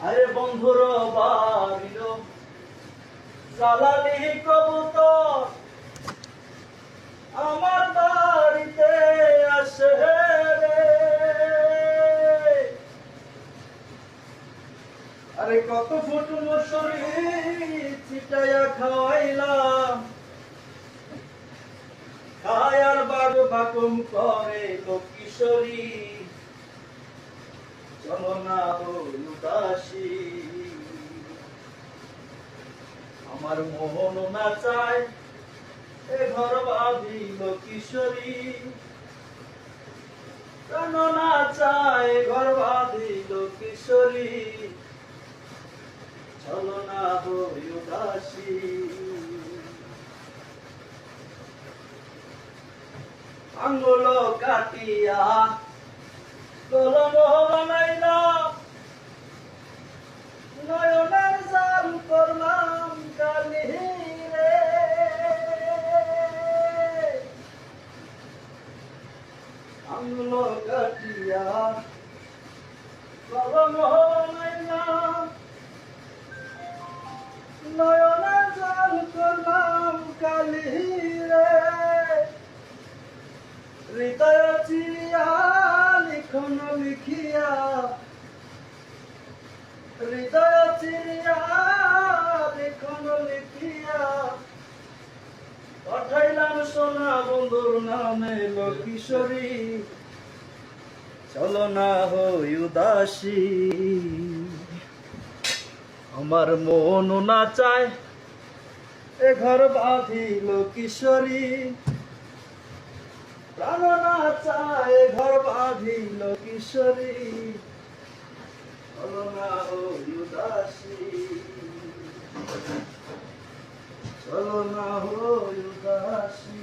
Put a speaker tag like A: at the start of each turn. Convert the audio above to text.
A: আরে বন্ধুর বাড়ির জ্বালালি কবুতর আমার বাড়িতে আসে রে। আরে কত ফুট মশুরি ছিটাইয়া খাওয়াইলাম, খায়ার বাগ বাকুম করে কিশোরী, চলো না হই উদাসী। আমার মোহন না চায় এ ঘর বাঁধিল কিশোরী, কেন না চায় ঘর বাঁধিল কিশোরী, চলো না হই উদাসী। আঙ্গুল কাটিয়া কলম বানাইলাম, নয়নের জাল করলাম কালি রে। আঙ্গুল কাটিয়া কলম বানাইলাম, নয়নের জাল করলাম কালি রে। হৃদয় চিরিয়া লিখন লিখিয়া, হৃদয় চিরিয়া লিখন লিখিয়া, পাঠাইলাম সোনা বন্ধুর নামে কিশোরী, চলো না হই উদাসী। আমার মন না চায় এ ঘর বাঁধিল কিশোরী, প্রাণ না চায় ঘর বাঁধিল কিশোরী, চলো না হই উদাসী, চলো না হই উদাসী।